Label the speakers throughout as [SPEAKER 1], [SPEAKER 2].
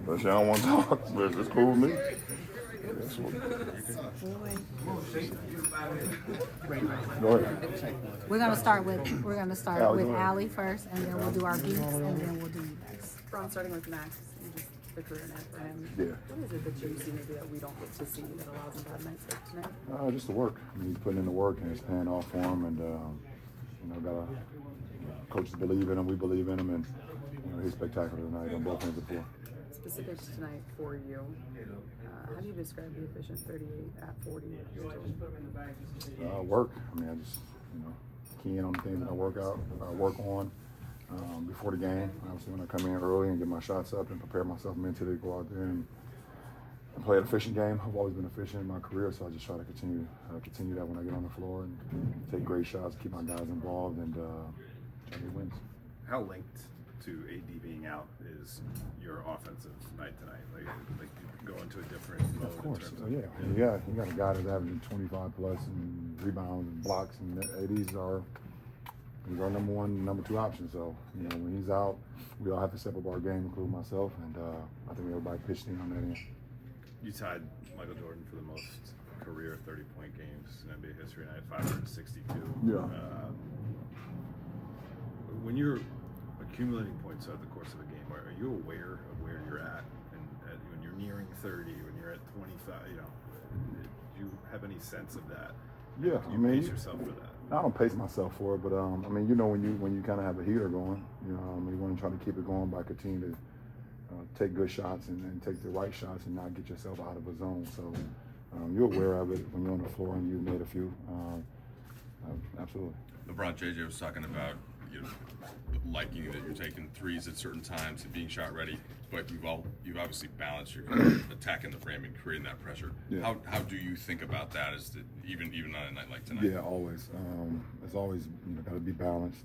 [SPEAKER 1] But y'all don't want to talk. But it's cool with me. Go ahead.
[SPEAKER 2] We're gonna start with Allie first, and then we'll do our geeks, and then we'll do you guys.
[SPEAKER 3] Ron, starting with Max, you just the career net for him.
[SPEAKER 1] Yeah.
[SPEAKER 3] What is it that you see maybe that we don't get to see that allows him to have nights like tonight?
[SPEAKER 1] Just the work. I mean, he's putting in the work, and it's paying off for him. And coaches believe in him. We believe in him, and he's spectacular tonight on both ends of the floor.
[SPEAKER 3] Specifics tonight for you. How do you describe the efficient 38 at 40?
[SPEAKER 1] Work. I mean, I just key in on the things that I work on before the game. Obviously, when I come in early and get my shots up and prepare myself mentally to go out there and play an efficient game. I've always been efficient in my career, so I just try to continue that when I get on the floor and take great shots, keep my guys involved, and try to get wins.
[SPEAKER 4] How linked to AD being out is your offensive night tonight? Like you go into a different mode.
[SPEAKER 1] Of course.
[SPEAKER 4] In terms of
[SPEAKER 1] You got a guy that's averaging 25 plus and rebounds and blocks, and AD's our number one, number two option. So when he's out, we all have to step up our game, including myself, and I think everybody pitched in on that end.
[SPEAKER 4] You tied Michael Jordan for the most career 30-point games in NBA history, and I had 562.
[SPEAKER 1] Yeah.
[SPEAKER 4] When you're accumulating points throughout the course of a game, are you aware of where you're at? And when you're nearing 30, when you're at 25, do you have any sense of that?
[SPEAKER 1] Yeah,
[SPEAKER 4] Do you pace yourself for that?
[SPEAKER 1] I don't pace myself for it, but when you kind of have a heater going, you want to try to keep it going by continuing to take good shots and take the right shots and not get yourself out of a zone. So you're aware of it when you're on the floor and you've made a few. Absolutely.
[SPEAKER 5] LeBron JJ was talking about liking that you're taking threes at certain times and being shot ready, but you've obviously balanced your attacking the frame and creating that pressure.
[SPEAKER 1] Yeah.
[SPEAKER 5] How do you think about that even on a night like tonight?
[SPEAKER 1] Yeah, always. It's always got to be balanced.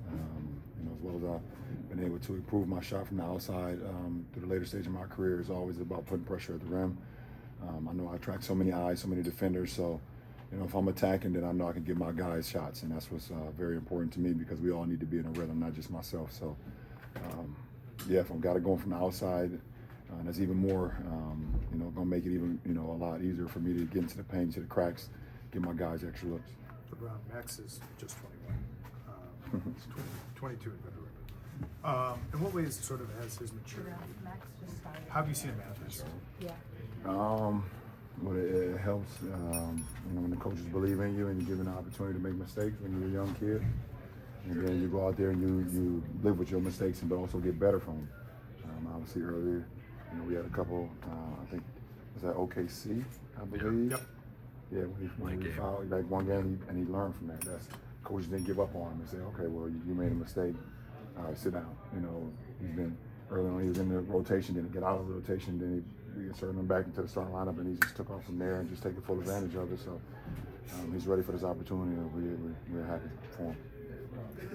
[SPEAKER 1] As well as I've been able to improve my shot from the outside through the later stage of my career, it's always about putting pressure at the rim. I know I attract so many eyes, so many defenders, so if I'm attacking, then I know I can give my guys shots, and that's what's very important to me because we all need to be in a rhythm, not just myself. So, if I've got it going from the outside, that's even more, going to make it even, a lot easier for me to get into the paint, to the cracks, give my guys extra looks.
[SPEAKER 6] LeBron, Max is just 21. He's 22 in February. In what ways sort of has his maturity?
[SPEAKER 2] Max just started.
[SPEAKER 6] How have you seen him matches?
[SPEAKER 2] Yeah.
[SPEAKER 1] But it helps, when the coaches believe in you and you're given the opportunity to make mistakes when you're a young kid. And then you go out there and you live with your mistakes but also get better from them. Obviously earlier, we had a couple, I think, was that OKC, I believe?
[SPEAKER 6] Yep.
[SPEAKER 1] Yeah, when he fouled, like one game, and he learned from that. Coaches didn't give up on him and say, okay, well, you made a mistake. All right, sit down. He's been, early on, he was in the rotation, didn't get out of the rotation, then we inserted him back into the starting lineup, and he just took off from there and just taking full advantage of it. So he's ready for this opportunity, and we're happy for him.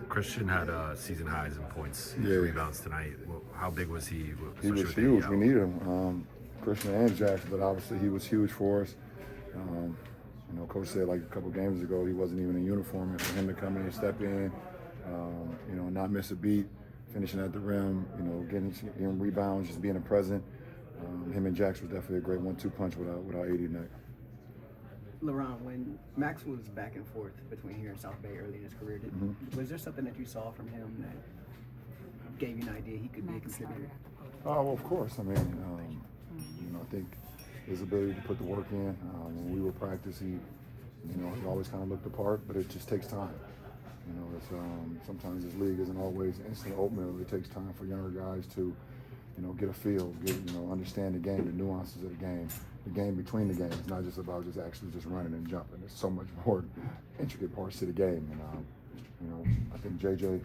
[SPEAKER 7] Christian had season highs in points, rebounds tonight. Well, how big was he?
[SPEAKER 1] He was huge. We needed him. Christian and Jackson, but obviously he was huge for us. Coach said like a couple games ago he wasn't even in uniform, and for him to come in and step in, not miss a beat, finishing at the rim, getting rebounds, just being a present. Him and Jax was definitely a great 1-2 punch without 80 tonight.
[SPEAKER 8] LeBron, when Max was back and forth between here and South Bay early in his career, was there something that you saw from him that gave you an idea he could be a contributor?
[SPEAKER 1] Well, of course. I mean, I think his ability to put the work in. When we were practicing, he always kind of looked the part, but it just takes time. Sometimes this league isn't always instant oatmeal. It takes time for younger guys to, get a feel, understand the game, the nuances of the game between the games. It's not just about actually running and jumping. There's so much more intricate parts to the game. And, I think JJ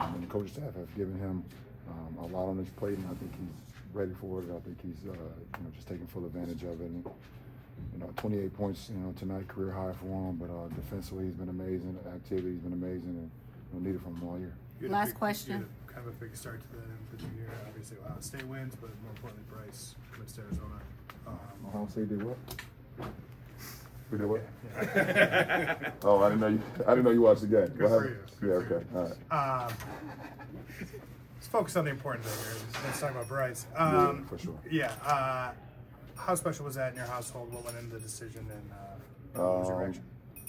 [SPEAKER 1] and the coaching staff have given him a lot on his plate, and I think he's ready for it. I think he's, just taking full advantage of it. And, 28 points, tonight, career high for him. But defensively, he's been amazing. Activity, he's been amazing, and needed from him all year.
[SPEAKER 2] Last question.
[SPEAKER 6] You had kind of a big start to the new year. Obviously, Ohio State wins, but more importantly, Bryce commits to Arizona.
[SPEAKER 1] Ohio State did what? We did what? Oh, I didn't know you watched the game.
[SPEAKER 6] Good for you.
[SPEAKER 1] Yeah, okay, all right.
[SPEAKER 6] let's focus on the important thing here. Let's talk about Bryce.
[SPEAKER 1] Yeah, for sure.
[SPEAKER 6] Yeah. How special was that in your household? What went into the decision, and what was your reaction?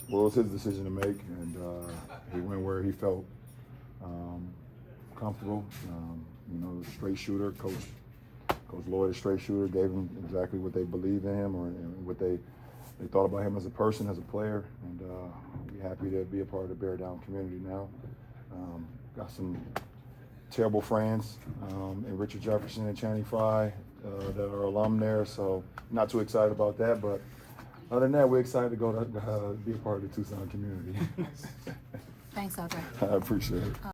[SPEAKER 1] Well, it was his decision to make, and he went where he felt comfortable. You know, straight shooter. Coach Lloyd, a straight shooter, gave him exactly what they believed in him, or what they thought about him as a person, as a player, and we're happy to be a part of the Bear Down community now. Got some terrible friends in Richard Jefferson and Channing Frye that are alum there, so not too excited about that, but other than that, we're excited to go to be a part of the Tucson community.
[SPEAKER 2] Thanks, Audrey.
[SPEAKER 1] I appreciate it.